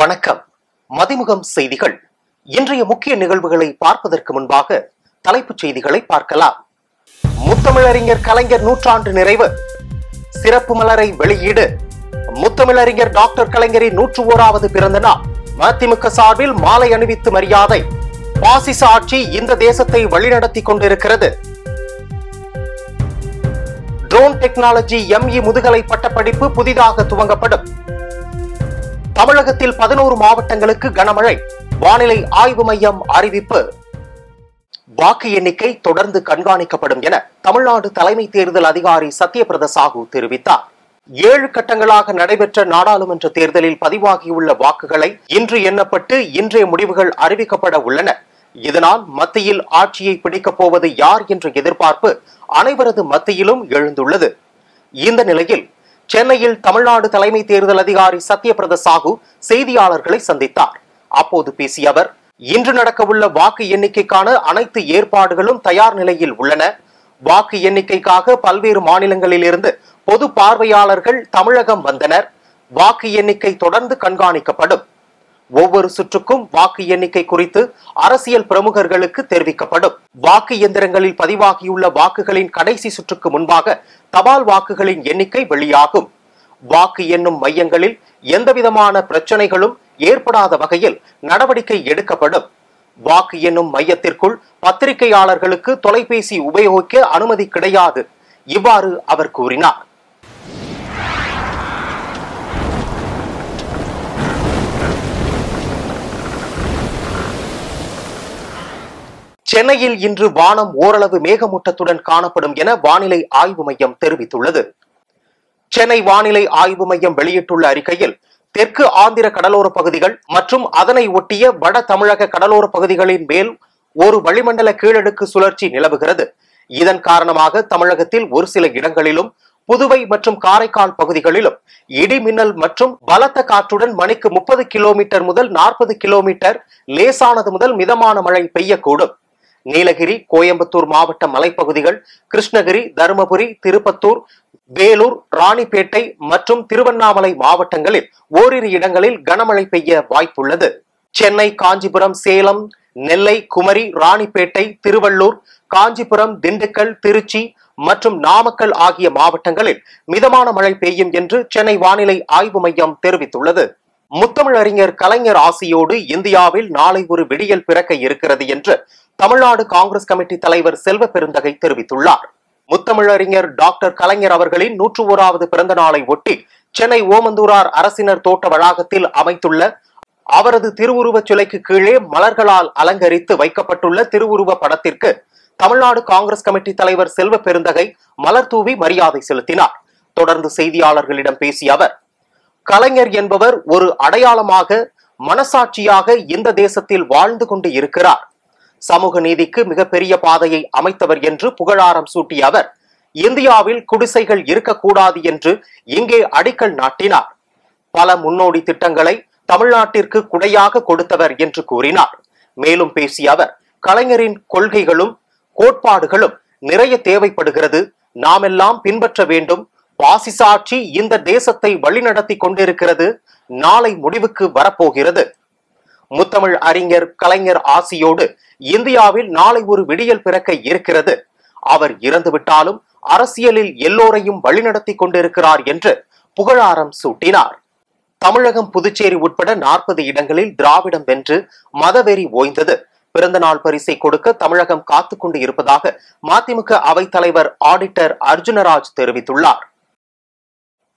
வணக்கம். மதிமுகம் செய்திகள். இன்றைய முக்கிய நிகழ்வுகளை பார்ப்பதற்கு முன்பாக தலைப்புச் செய்திகளை பார்க்கலாம். முத்தமிழறிஞர் கலைஞர் நூற்றாண்டு நிறைவு, சிறப்பு மலரை வெளியீடு. முத்தமிழறிஞர் டாக்டர் கலைஞரின் 101வது பிறந்த நாள். மதிமுக சார்பில் மாலை அணிவித்து மரியாதை. பாசிச ஆட்சி இந்த தேசத்தை வழிநடத்தி கொண்டிருக்கிறது. ட்ரோன் டெக்னாலஜி ME முதுகலை பட்டப்படிப்பு புதிதாக துவங்கப்படும். தமிழகத்தில் 11 மாவட்டங்களுக்கு கனமழை, வானிலை ஆய்வு மையம் அறிவிப்பு. வாக்கு எண்ணிக்கை தொடர்ந்து கண்காணிக்கப்படும் என தமிழ்நாடு தலைமை தேர்தல் அதிகாரி சத்யபிரத சாஹூ தெரிவித்தார். 7 கட்டங்களாக நடைபெற்ற நாடாளுமன்ற தேர்தலில் பதிவாகியுள்ள வாக்குகளை இன்று எண்ணப்பட்டு இன்றைய முடிவுகள் அறிவிக்கப்பட உள்ளன. இதனால் மத்தியில் ஆட்சியை பிடிக்கப் போவது யார் என்ற எதிர்பார்ப்பு அனைவரது மத்தியிலும் எழுந்துள்ளது. இந்த நிலையில் சென்னையில் தமிழ்நாடு தலைமை தேர்தல் அதிகாரி சத்யபிரத சாஹூ செய்தியாளர்களை சந்தித்தார். அப்போது பேசிய அவர், இன்று நடக்கவுள்ள வாக்கு எண்ணிக்கைக்கான அனைத்து ஏற்பாடுகளும் தயார் நிலையில் உள்ளன. வாக்கு எண்ணிக்கைக்காக பல்வேறு மாநிலங்களில் இருந்து பொது பார்வையாளர்கள் தமிழகம் வந்தனர். வாக்கு எண்ணிக்கை தொடர்ந்து கண்காணிக்கப்படும். ஒவ்வொரு சுற்றுக்கும் வாக்கு எண்ணிக்கை குறித்து அரசியல் பிரமுகர்களுக்கு தெரிவிக்கப்படும். வாக்கு எந்திரங்களில் பதிவாகியுள்ள வாக்குகளின் கடைசி சுற்றுக்கு முன்பாக தபால் வாக்குகளின் எண்ணிக்கை வெளியாகும். வாக்கு எண்ணும் மையங்களில் எந்தவிதமான பிரச்சனைகளும் ஏற்படாத வகையில் நடவடிக்கை எடுக்கப்படும். வாக்கு எண்ணும் மையத்திற்குள் பத்திரிகையாளர்களுக்கு தொலைபேசி உபயோகிக்க அனுமதி கிடையாது. இவ்வாறு அவர் கூறினார். சென்னையில் இன்று வானம் ஓரளவு மேகமூட்டத்துடன் காணப்படும் என வானிலை ஆய்வு மையம் தெரிவித்துள்ளது. சென்னை வானிலை ஆய்வு மையம் வெளியிட்டுள்ள அறிக்கையில், தெற்கு ஆந்திர கடலோர பகுதிகள் மற்றும் அதனை ஒட்டிய வட தமிழக கடலோர பகுதிகளின் மேல் ஒரு வளிமண்டல கீழடுக்கு சுழற்சி நிலவுகிறது. இதன் காரணமாக தமிழகத்தில் ஒரு சில இடங்களிலும் புதுவை மற்றும் காரைக்கால் பகுதிகளிலும் இடி மின்னல் மற்றும் பலத்த காற்றுடன் மணிக்கு 30 கிலோமீட்டர் முதல் 40 கிலோமீட்டர் லேசானது முதல் மிதமான மழை பெய்யக்கூடும். நீலகிரி, கோயம்புத்தூர் மாவட்ட மலைப்பகுதிகள், கிருஷ்ணகிரி, தருமபுரி, திருப்பத்தூர், வேலூர், ராணிப்பேட்டை மற்றும் திருவண்ணாமலை மாவட்டங்களில் ஓரிரு இடங்களில் கனமழை பெய்ய வாய்ப்புள்ளது. சென்னை, காஞ்சிபுரம், சேலம், நெல்லை, குமரி, ராணிப்பேட்டை, திருவள்ளூர், காஞ்சிபுரம், திண்டுக்கல், திருச்சி மற்றும் நாமக்கல் ஆகிய மாவட்டங்களில் மிதமான மழை பெய்யும் என்று சென்னை வானிலை ஆய்வு மையம் தெரிவித்துள்ளது. முத்தமிழறிஞர் கலைஞர் ஆசியோடு இந்தியாவில் நாளை ஒரு விடியல் பிறக்க இருக்கிறது என்று தமிழ்நாடு காங்கிரஸ் கமிட்டி தலைவர் செல்வ பெருந்தகை தெரிவித்துள்ளார். முத்தமிழறிஞர் டாக்டர் கலைஞர் அவர்களின் 101வது பிறந்த நாளை ஒட்டி சென்னை ஓமந்தூரார் அரசினர் தோட்ட வளாகத்தில் அமைத்துள்ள அவரது திருவுருவச் சிலைக்கு கீழே மலர்களால் அலங்கரித்து வைக்கப்பட்டுள்ள திருவுருவ படத்திற்கு தமிழ்நாடு காங்கிரஸ் கமிட்டி தலைவர் செல்வ பெருந்தகை மலர் தூவி மரியாதை செலுத்தினார். தொடர்ந்து செய்தியாளர்களிடம் பேசிய அவர், கலைஞர் என்பவர் ஒரு அடையாளமாக, மனசாட்சியாக இந்த தேசத்தில் வாழ்ந்து கொண்டு இருக்கிறார். சமூக நீதிக்கு மிகப்பெரிய பாதையை அமைத்தவர் என்று புகழாரம் சூட்டிய அவர், இந்தியாவில் குடிசைகள் இருக்கக்கூடாது என்று இங்கே அடிக்கல் நாட்டினார். பல முன்னோடி திட்டங்களை தமிழ்நாட்டிற்கு குடையாக கொடுத்தவர் என்று கூறினார். மேலும் பேசிய அவர், கலைஞரின் கொள்கைகளும் கோட்பாடுகளும் நிறைய தேவைப்படுகிறது, நாமெல்லாம் பின்பற்ற வேண்டும். பாசிச ஆட்சி இந்த தேசத்தை வழிநடத்தி கொண்டிருக்கிறது, நாளை முடிவுக்கு வரப்போகிறது. முத்தமிழ் அறிஞர் கலைஞர் ஆசியோடு இந்தியாவில் நாளை ஒரு விடியல் பிறக்க இருக்கிறது. அவர் இறந்துவிட்டாலும் அரசியலில் எல்லோரையும் வழிநடத்தி கொண்டிருக்கிறார் என்று புகழாரம் சூட்டினார். தமிழகம், புதுச்சேரி உட்பட 40 இடங்களில் திராவிடம் வென்று மதவெறி ஓய்ந்தது. பிறந்த நாள் பரிசை கொடுக்க தமிழகம் காத்துக் கொண்டு இருப்பதாக மதிமுக அவைத் தலைவர் ஆடிட்டர் அர்ஜுனராஜ் தெரிவித்துள்ளார்.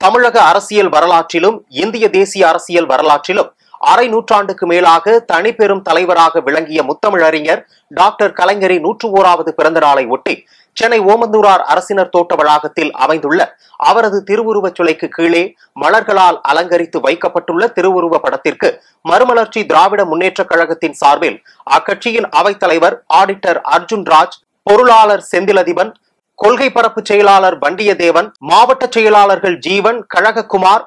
தமிழக அரசியல் வரலாற்றிலும் இந்திய தேசிய அரசியல் வரலாற்றிலும் அரை நூற்றாண்டுக்கு மேலாக தனிப்பெரும் தலைவராக விளங்கிய முத்தமிழறிஞர் டாக்டர் கலைஞரின் 101வது பிறந்த நாளை ஒட்டி சென்னை ஓமந்தூரார் அரசினர் தோட்ட வளாகத்தில் அமைந்துள்ள அவரது திருவுருவச் சிலைக்கு கீழே மலர்களால் அலங்கரித்து வைக்கப்பட்டுள்ள திருவுருவ படத்திற்கு மறுமலர்ச்சி திராவிட முன்னேற்ற கழகத்தின் சார்பில் அக்கட்சியின் அவைத் தலைவர் ஆடிட்டர் அர்ஜுன் ராஜ், பொருளாளர் செந்திலதிபன், கொள்கை பரப்பு செயலாளர் வண்டியத்தேவன், மாவட்ட செயலாளர்கள் ஜீவன், கழகக்குமார்,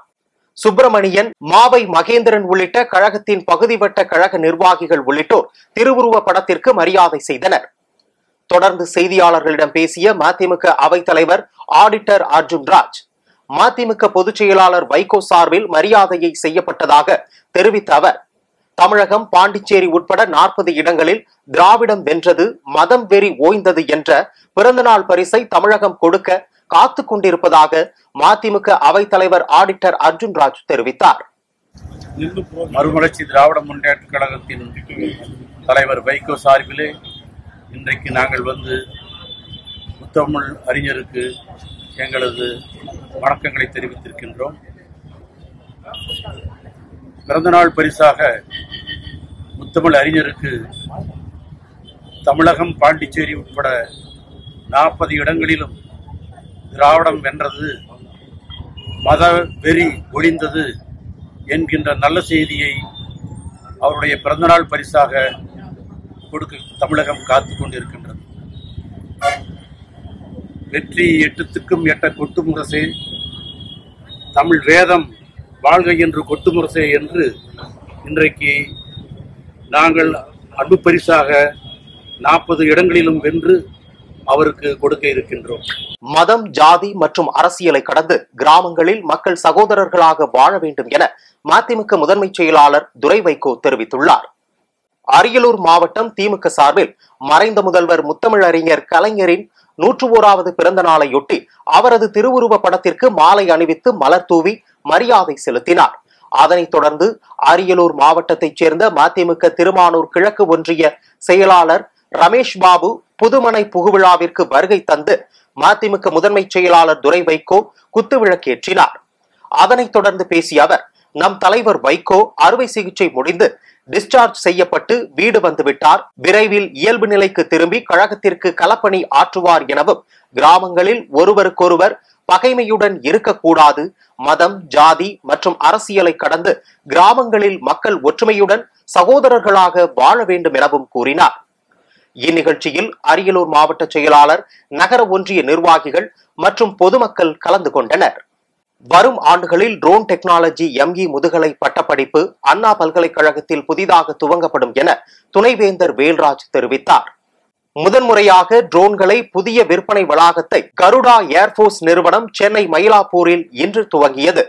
சுப்பிரமணியன், மாவை மகேந்திரன் உள்ளிட்ட கழகத்தின் பகுதி வட்ட கழக நிர்வாகிகள் உள்ளிட்டோர் திருவுருவ படத்திற்கு மரியாதை செய்தனர். தொடர்ந்து செய்தியாளர்களிடம் பேசிய மதிமுக அவைத் தலைவர் ஆடிட்டர் அர்ஜுன் ராஜ், மதிமுக பொதுச் செயலாளர் வைகோ சார்பில் மரியாதையை செய்யப்பட்டதாக தெரிவித்த அவர், தமிழகம், பாண்டிச்சேரி உட்பட 40 இடங்களில் திராவிடம் வென்றது, மதம் வெறி ஓய்ந்தது என்ற பிறந்தநாள் பரிசை தமிழகம் கொடுக்க காத்துக் கொண்டிருப்பதாக மதிமுக அவைத் தலைவர் ஆடிட்டர் அர்ஜுன்ராஜ் தெரிவித்தார். மறுமலர்ச்சி திராவிட முன்னேற்ற கழகத்தின் தலைவர் வைகோ சார்பிலே இன்றைக்கு நாங்கள் வந்து முத்தமிழ் அறிஞருக்கு எங்களது வணக்கங்களை தெரிவித்திருக்கின்றோம். பிறந்தநாள் பரிசாக முத்தமிழ் அறிஞருக்கு தமிழகம், பாண்டிச்சேரி உட்பட 40 இடங்களிலும் திராவிடம் வென்றது, மத வெறி ஒழிந்தது என்கின்ற நல்ல செய்தியை அவருடைய பிறந்தநாள் பரிசாக கொடுக்க தமிழகம் காத்துக் கொண்டிருக்கின்றது. வெற்றி எட்டுத்துக்கும் எட்ட கொட்டுமுரசே, தமிழ் வேதம் வாழ்க என்று கொட்டுமுரசே என்று இன்றைக்கு நாங்கள் அன்பு பரிசாக 40 இடங்களிலும் வென்று அவருக்கு கொடுக்க இருக்கின்றோம். மதம், ஜாதி மற்றும் அரசியலை கடந்து கிராமங்களில் மக்கள் சகோதரர்களாக வாழ வேண்டும் என மதிமுக முதன்மை செயலாளர் துரை வைகோ தெரிவித்துள்ளார். அரியலூர் மாவட்டம் திமுக சார்பில் மறைந்த முதல்வர் முத்தமிழறிஞர் கலைஞரின் 101வது பிறந்த நாளையொட்டி அவரது திருவுருவ படத்திற்கு மாலை அணிவித்து மலர் தூவி மரியாதை செலுத்தினார். அதனைத் தொடர்ந்து அரியலூர் மாவட்டத்தைச் சேர்ந்த மதிமுக திருமானூர் கிழக்கு ஒன்றிய செயலாளர் ரமேஷ் பாபு புதுமனை புகுவிழாவிற்கு வருகை தந்து மதிமுக முதன்மை செயலாளர் துரை வைகோ குத்துவிளக்கேற்றினார். அதனைத் தொடர்ந்து பேசிய அவர், நம் தலைவர் வைகோ அறுவை சிகிச்சை முடிந்து டிஸ்சார்ஜ் செய்யப்பட்டு வீடு வந்துவிட்டார், விரைவில் இயல்பு நிலைக்கு திரும்பி கழகத்திற்கு களப்பணி ஆற்றுவார் எனவும், கிராமங்களில் ஒருவருக்கொருவர் பகைமையுடன் இருக்கக்கூடாது, மதம், ஜாதி மற்றும் அரசியலை கடந்து கிராமங்களில் மக்கள் ஒற்றுமையுடன் சகோதரர்களாக வாழ வேண்டும் எனவும் கூறினார். இந்நிகழ்ச்சியில் அரியலூர் மாவட்ட செயலாளர், நகர ஒன்றிய நிர்வாகிகள் மற்றும் பொதுமக்கள் கலந்து கொண்டனர். வரும் ஆண்டுகளில் ட்ரோன் டெக்னாலஜி ME முதுகலை பட்டப்படிப்பு அண்ணா பல்கலைக்கழகத்தில் புதிதாக துவங்கப்படும் என துணைவேந்தர் வேல்ராஜ் தெரிவித்தார். முதன்முறையாக ட்ரோன்களை புதிய விற்பனை வளாகத்தை கருடா ஏர்போர்ஸ் நிறுவனம் சென்னை மயிலாப்பூரில் இன்று துவங்கியது.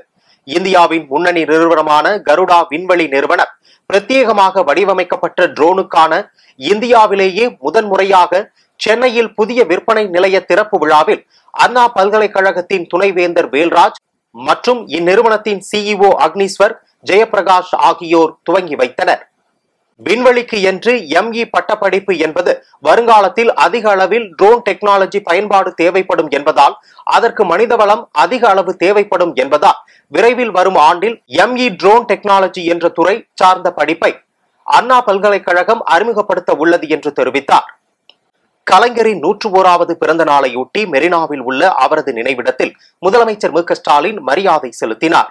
இந்தியாவின் முன்னணி நிறுவனமான கருடா விண்வெளி நிறுவனம் பிரத்யேகமாக வடிவமைக்கப்பட்ட ட்ரோனுக்கான இந்தியாவிலேயே முதன்முறையாக சென்னையில் புதிய விற்பனை நிலைய திறப்பு விழாவில் அண்ணா பல்கலைக்கழகத்தின் துணைவேந்தர் வேல்ராஜ் மற்றும் இந்நிறுவனத்தின் CEO அக்னீஸ்வர் ஜெயபிரகாஷ் ஆகியோர் துவங்கி வைத்தனர். விண்வெளிக்கு என்று ME பட்டப்படிப்பு என்பது வருங்காலத்தில் அதிக அளவில் ட்ரோன் டெக்னாலஜி பயன்பாடு தேவைப்படும் என்பதால், அதற்கு மனிதவளம் அதிக அளவு தேவைப்படும் என்பதால் விரைவில் வரும் ஆண்டில் ME ட்ரோன் டெக்னாலஜி என்ற துறை சார்ந்த படிப்பை அண்ணா பல்கலைக்கழகம் அறிமுகப்படுத்த உள்ளது என்று தெரிவித்தார். கலைஞரின் 101வது பிறந்த நாளையொட்டி மெரினாவில் உள்ள அவரது நினைவிடத்தில் முதலமைச்சர் மு க ஸ்டாலின் மரியாதை செலுத்தினார்.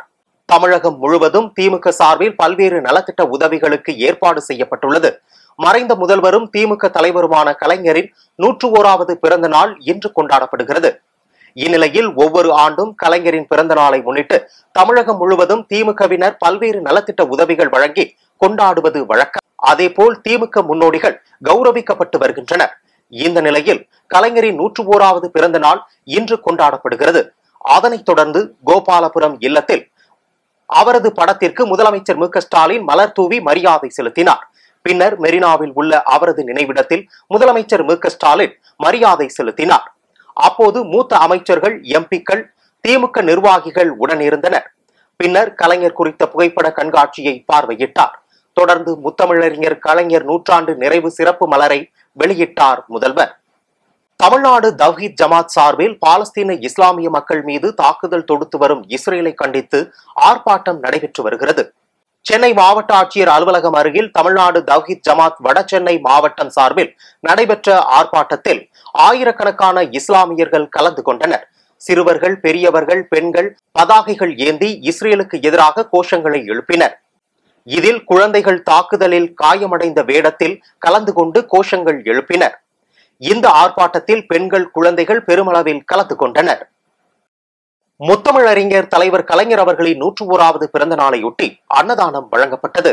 தமிழகம் முழுவதும் திமுக சார்பில் பல்வேறு நலத்திட்ட உதவிகளுக்கு ஏற்பாடு செய்யப்பட்டுள்ளது. மறைந்த முதல்வரும் திமுக தலைவருமான கலைஞரின் 101வது பிறந்த நாள் இன்று கொண்டாடப்படுகிறது. இந்நிலையில் ஒவ்வொரு ஆண்டும் கலைஞரின் பிறந்த நாளை முன்னிட்டு தமிழகம் முழுவதும் திமுகவினர் பல்வேறு நலத்திட்ட உதவிகள் வழங்கி கொண்டாடுவது வழக்கம். அதேபோல் திமுக முன்னோடிகள் கௌரவிக்கப்பட்டு வருகின்றனர். இந்த நிலையில் கலைஞரின் 101வது பிறந்த நாள் இன்று கொண்டாடப்படுகிறது. அதனைத் தொடர்ந்து கோபாலபுரம் இல்லத்தில் அவரது படத்திற்கு முதலமைச்சர் மு க ஸ்டாலின் மலர் தூவி மரியாதை செலுத்தினார். பின்னர் மெரினாவில் உள்ள அவரது நினைவிடத்தில் முதலமைச்சர் மு க ஸ்டாலின் மரியாதை செலுத்தினார். அப்போது மூத்த அமைச்சர்கள், MPக்கள், திமுக நிர்வாகிகள் உடனிருந்தனர். பின்னர் கலைஞர் குறித்த புகைப்பட கண்காட்சியை பார்வையிட்டார். தொடர்ந்து முத்தமிழறிஞர் கலைஞர் 100ஆண்டு நிறைவு சிறப்பு மலரை வெளியிட்டார் முதல்வர். தமிழ்நாடு தவ்ஹீத் ஜமாத் சார்பில் பாலஸ்தீன இஸ்லாமிய மக்கள் மீது தாக்குதல் தொடுத்து வரும் இஸ்ரேலை கண்டித்து ஆர்ப்பாட்டம் நடைபெற்று வருகிறது. சென்னை மாவட்ட ஆட்சியர் அலுவலகம் அருகில் தமிழ்நாடு தவ்ஹீத் ஜமாத் வட சென்னை மாவட்டம் சார்பில் நடைபெற்ற ஆர்ப்பாட்டத்தில் ஆயிரக்கணக்கான இஸ்லாமியர்கள் கலந்து கொண்டனர். சிறுவர்கள், பெரியவர்கள், பெண்கள் பதாகைகள் ஏந்தி இஸ்ரேலுக்கு எதிராக கோஷங்களை எழுப்பினர். இதில் குழந்தைகள் தாக்குதலில் காயமடைந்த வேடத்தில் கலந்து கொண்டு கோஷங்கள் எழுப்பினர். இந்த ஆர்ப்பாட்டத்தில் பெண்கள், குழந்தைகள் பெருமளவில் கலந்து கொண்டனர். முத்தமிழறிஞர் தலைவர் கலைஞர் அவர்களின் 101வது பிறந்த நாளையொட்டி அன்னதானம் வழங்கப்பட்டது.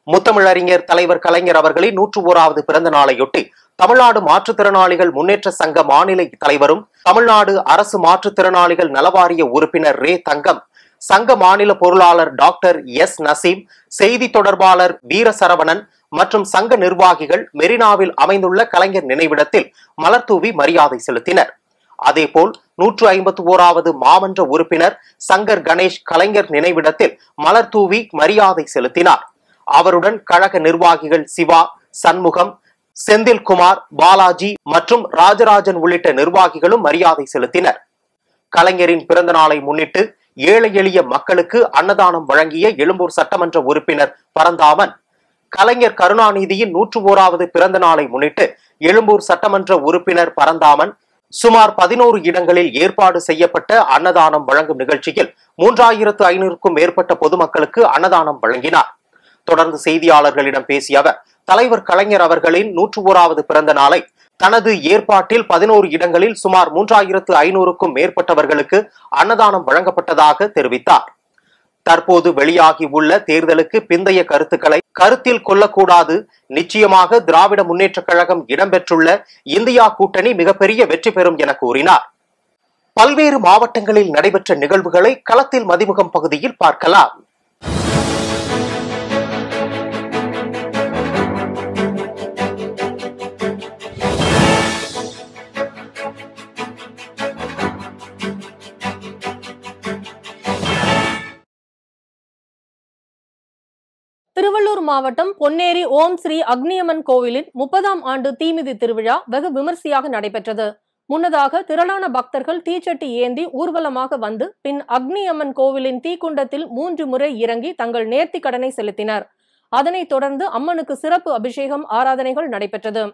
முத்தமிழறிஞர் தலைவர் கலைஞர் அவர்களின் 101வது பிறந்த நாளையொட்டி தமிழ்நாடு மாற்றுத்திறனாளிகள் முன்னேற்ற சங்க மாநில தலைவரும் தமிழ்நாடு அரசு மாற்றுத்திறனாளிகள் நலவாரிய உறுப்பினர் ரே தங்கம் சங்க மாநில பொருளாளர் டாக்டர் எஸ் நசீம், செய்தி தொடர்பாளர் வீரசரவணன் மற்றும் சங்க நிர்வாகிகள் மெரினாவில் அமைந்துள்ள கலைஞர் நினைவிடத்தில் மலர்தூவி மரியாதை செலுத்தினர். அதேபோல் 151வது மாமன்ற உறுப்பினர் சங்கர் கணேஷ் கலைஞர் நினைவிடத்தில் மலர்தூவி மரியாதை செலுத்தினார். அவருடன் கழக நிர்வாகிகள் சிவா, சண்முகம், செந்தில்குமார், பாலாஜி மற்றும் ராஜராஜன் உள்ளிட்ட நிர்வாகிகளும் மரியாதை செலுத்தினர். கலைஞரின் பிறந்த நாளை முன்னிட்டு ஏழை எளிய மக்களுக்கு அன்னதானம் வழங்கிய எழும்பூர் சட்டமன்ற உறுப்பினர் பரந்தாமன், கலைஞர் கருணாநிதியின் 101வது பிறந்த நாளை முன்னிட்டு எழும்பூர் சட்டமன்ற உறுப்பினர் பரந்தாமன் சுமார் 11 இடங்களில் ஏற்பாடு செய்யப்பட்ட அன்னதானம் வழங்கும் நிகழ்ச்சியில் 3500க்கும் மேற்பட்ட பொதுமக்களுக்கு அன்னதானம் வழங்கினார். தொடர்ந்து செய்தியாளர்களிடம் பேசிய அவர், தலைவர் கலைஞர் அவர்களின் 101வது பிறந்த நாளை தனது ஏற்பாட்டில் 11 இடங்களில் சுமார் 3500க்கும் மேற்பட்டவர்களுக்கு அன்னதானம் வழங்கப்பட்டதாக தெரிவித்தார். தற்போது வெளியாகி உள்ள தேர்தலுக்கு பிந்தைய கருத்துக்களை கருத்தில் கொள்ளக்கூடாது. நிச்சயமாக திராவிட முன்னேற்றக் கழகம் இடம்பெற்றுள்ள இந்தியா கூட்டணி மிகப்பெரிய வெற்றி பெறும் என கூறினார். பல்வேறு மாவட்டங்களில் நடைபெற்ற நிகழ்வுகளை களத்தில் மதிமுகம் பகுதியில் பார்க்கலாம். திருவள்ளூர் மாவட்டம் பொன்னேரி ஓம் ஸ்ரீ அக்னியம்மன் கோவிலின் 30ஆம் ஆண்டு தீமிதி திருவிழா வெகு விமர்சையாக நடைபெற்றது. முன்னதாக திரளான பக்தர்கள் தீச்சட்டி ஏந்தி ஊர்வலமாக வந்து பின் அக்னியம்மன் கோவிலின் தீக்குண்டத்தில் 3 முறை இறங்கி தங்கள் நேர்த்தி கடனை செலுத்தினர். அதனைத் தொடர்ந்து அம்மனுக்கு சிறப்பு அபிஷேகம், ஆராதனைகள் நடைபெற்றது.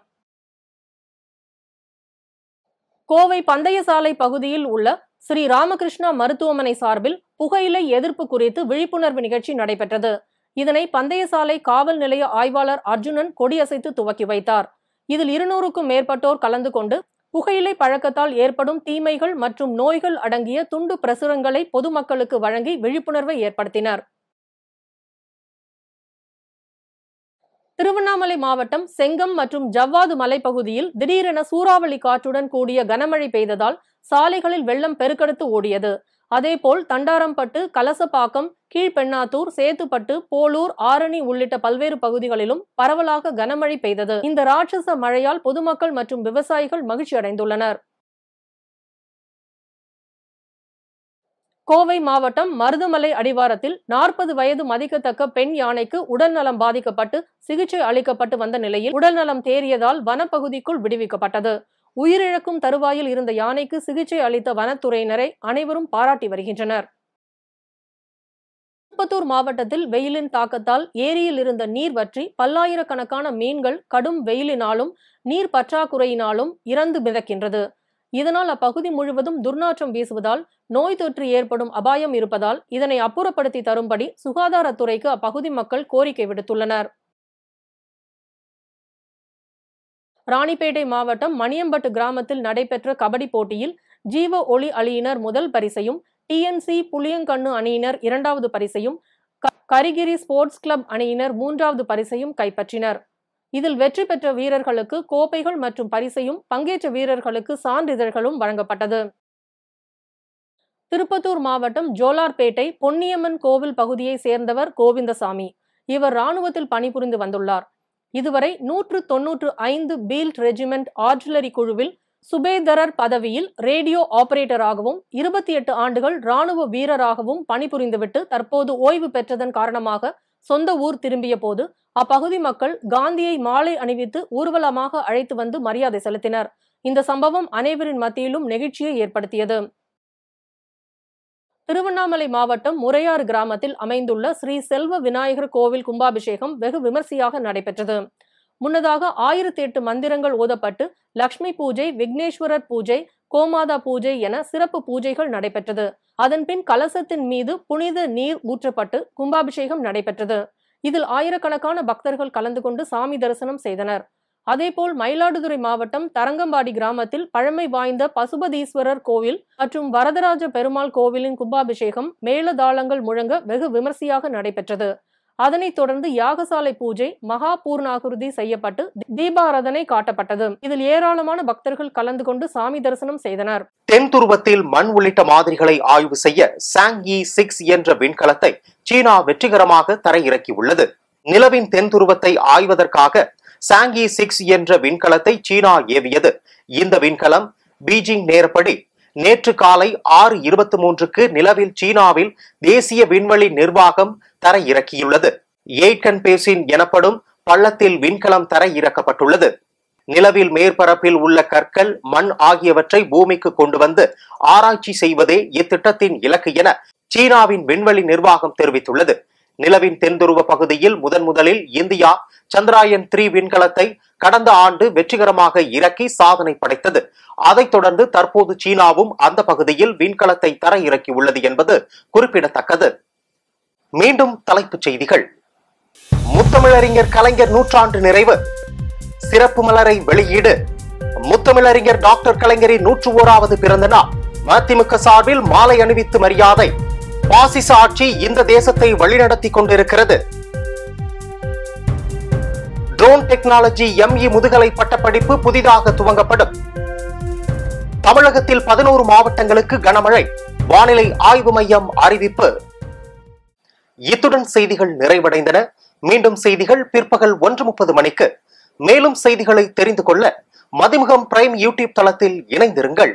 கோவை பந்தயசாலை பகுதியில் உள்ள ஸ்ரீ ராமகிருஷ்ணா மருத்துவமனை சார்பில் புகையிலை எதிர்ப்பு குறித்து விழிப்புணர்வு நிகழ்ச்சி நடைபெற்றது. இதனை பந்தயசாலை காவல் நிலைய ஆய்வாளர் அர்ஜுனன் கொடியசைத்து துவக்கி வைத்தார். இதில் 200க்கும் மேற்பட்டோர் கலந்து கொண்டு புகையிலை பழக்கத்தால் ஏற்படும் தீமைகள் மற்றும் நோய்கள் அடங்கிய துண்டு பிரசுரங்களை பொதுமக்களுக்கு வழங்கி விழிப்புணர்வை ஏற்படுத்தினர். திருவண்ணாமலை மாவட்டம் செங்கம் மற்றும் ஜவ்வாது மலைப்பகுதியில் திடீரென சூறாவளி காற்றுடன் கூடிய கனமழை பெய்ததால் சாலைகளில் வெள்ளம் பெருக்கெடுத்து ஓடியது. அதேபோல் தண்டாரம்பட்டு, கலசப்பாக்கம், கீழ்பெண்ணாத்தூர், சேத்துப்பட்டு, போலூர், ஆரணி உள்ளிட்ட பல்வேறு பகுதிகளிலும் பரவலாக கனமழை பெய்தது. இந்த ராட்சச மழையால் பொதுமக்கள் மற்றும் விவசாயிகள் மகிழ்ச்சி அடைந்துள்ளனர். கோவை மாவட்டம் மருதமலை அடிவாரத்தில் 40 வயது மதிக்கத்தக்க பெண் யானைக்கு உடல்நலம் பாதிக்கப்பட்டு சிகிச்சை அளிக்கப்பட்டு வந்த நிலையில் உடல்நலம் தேறியதால் வனப்பகுதிக்குள் விடுவிக்கப்பட்டது. உயிரிழக்கும் தருவாயில் இருந்த யானைக்கு சிகிச்சை அளித்த வனத்துறையினரை அனைவரும் பாராட்டி வருகின்றனர். திருப்பத்தூர் மாவட்டத்தில் வெயிலின் தாக்கத்தால் ஏரியில் இருந்த நீர் வற்றி பல்லாயிரக்கணக்கான மீன்கள் கடும் வெயிலினாலும் நீர் பற்றாக்குறையினாலும் இறந்து மிதக்கின்றது. இதனால் அப்பகுதி முழுவதும் துர்நாற்றம் வீசுவதால் நோய் தொற்று ஏற்படும் அபாயம் இருப்பதால் இதனை அப்புறப்படுத்தி தரும்படி சுகாதாரத்துறைக்கு அப்பகுதி மக்கள் கோரிக்கை விடுத்துள்ளனர். ராணிப்பேட்டை மாவட்டம் மணியம்பட்டு கிராமத்தில் நடைபெற்ற கபடி போட்டியில் ஜீவ ஒளி அணியினர் முதல் பரிசையும், டிஎன்சி புளியங்கண்ணு அணியினர் 2வது பரிசையும், கரிகிரி ஸ்போர்ட்ஸ் கிளப் அணியினர் 3வது பரிசையும் கைப்பற்றினர். இதில் வெற்றி பெற்ற வீரர்களுக்கு கோப்பைகள் மற்றும் பரிசையும், பங்கேற்ற வீரர்களுக்கு சான்றிதழ்களும் வழங்கப்பட்டது. திருப்பத்தூர் மாவட்டம் ஜோலார்பேட்டை பொன்னியம்மன் கோவில் பகுதியை சேர்ந்தவர் கோவிந்தசாமி. இவர் ராணுவத்தில் பணிபுரிந்து வந்துள்ளார். இதுவரை 195 பீல்ட் ரெஜிமெண்ட் ஆர்டிலரி குழுவில் சுபேதரர் பதவியில் ரேடியோ ஆபரேட்டராகவும் 28 ஆண்டுகள் ராணுவ வீரராகவும் பணிபுரிந்துவிட்டு தற்போது ஓய்வு பெற்றதன் காரணமாக சொந்த ஊர் திரும்பிய போது அப்பகுதி மக்கள் காந்தியை மாலை அணிவித்து ஊர்வலமாக அழைத்து வந்து மரியாதை செலுத்தினர். இந்த சம்பவம் அனைவரின் மத்தியிலும் நெகிழ்ச்சியை ஏற்படுத்தியது. திருவண்ணாமலை மாவட்டம் முறையாறு கிராமத்தில் அமைந்துள்ள ஸ்ரீ செல்வ விநாயகர் கோவில் கும்பாபிஷேகம் வெகு விமர்சையாக நடைபெற்றது. முன்னதாக 1008 மந்திரங்கள் ஓதப்பட்டு லட்சுமி பூஜை, விக்னேஸ்வரர் பூஜை, கோமாதா பூஜை என சிறப்பு பூஜைகள் நடைபெற்றது. அதன்பின் கலசத்தின் மீது புனித நீர் ஊற்றப்பட்டு கும்பாபிஷேகம் நடைபெற்றது. இதில் ஆயிரக்கணக்கான பக்தர்கள் கலந்து கொண்டு சாமி தரிசனம் செய்தனர். அதேபோல் மயிலாடுதுறை மாவட்டம் தரங்கம்பாடி கிராமத்தில் பழமை வாய்ந்த பசுபதீஸ்வரர் கோவில் மற்றும் வரதராஜ பெருமாள் கோவிலின் கும்பாபிஷேகம் மேளதாளங்கள் முழங்க வெகு விமர்சையாக நடைபெற்றது. அதனைத் தொடர்ந்து யாகசாலை பூஜை மகா பூர்ணாகுருதி செய்யப்பட்டு தீபாராதனை காட்டப்பட்டது. இதில் ஏராளமான பக்தர்கள் கலந்து கொண்டு சாமி தரிசனம் செய்தனர். தென் துருவத்தில் மண் உள்ளிட்ட மாதிரிகளை ஆய்வு செய்ய சாங்யி 6 என்ற விண்கலத்தை சீனா வெற்றிகரமாக தரையிறக்கியுள்ளது. நிலவின் தென் துருவத்தை ஆய்வதற்காக சாங்கி 6 என்ற விண்கலத்தை சீனா ஏவியது. இந்த விண்கலம் பீஜிங் நேரப்படி நேற்று காலை 6:23க்கு நிலவில் சீனாவில் தேசிய விண்வெளி நிர்வாகம் தரையிறக்கியுள்ளது. எய்ட்கன் பேசின் எனப்படும் பள்ளத்தில் விண்கலம் தரையிறக்கப்பட்டுள்ளது. நிலவில் மேற்பரப்பில் உள்ள கற்கள், மண் ஆகியவற்றை பூமிக்கு கொண்டு வந்து ஆராய்ச்சி செய்வதே இத்திட்டத்தின் இலக்கு என சீனாவின் விண்வெளி நிர்வாகம் தெரிவித்துள்ளது. நிலவின் தென்துருவ பகுதியில் முதலில் இந்தியா சந்திராயன் 3 விண்கலத்தை கடந்த ஆண்டு வெற்றிகரமாக இறக்கி சாதனை படைத்தது. அதைத் தொடர்ந்து தற்போது சீனாவும் அந்த பகுதியில் விண்கலத்தை தரையிறக்கி உள்ளது என்பது குறிப்பிடத்தக்கது. மீண்டும் தலைப்புச் செய்திகள். முத்தமிழறிஞர் கலைஞர் நூற்றாண்டு நிறைவு, சிறப்பு மலரை வெளியீடு. முத்தமிழறிஞர் டாக்டர் கலைஞரின் 101வது பிறந்த நாள். மதிமுக சார்பில் மாலை அணிவித்து மரியாதை. பாசிச ஆட்சி இந்த தேசத்தை வழிநடத்தி கொண்டிருக்கிறது. ட்ரோன் டெக்னாலஜி ME முதுகலை பட்டப்படிப்பு புதிதாக துவங்கப்படும். தமிழகத்தில் 11 மாவட்டங்களுக்கு கனமழை, வானிலை ஆய்வு மையம் அறிவிப்பு. இத்துடன் செய்திகள் நிறைவடைந்தன. மீண்டும் செய்திகள் பிற்பகல் 1:30 மணிக்கு. மேலும் செய்திகளை தெரிந்து கொள்ள மதிமுகம் பிரைம் யூடியூப் தளத்தில் இணைந்திருங்கள்.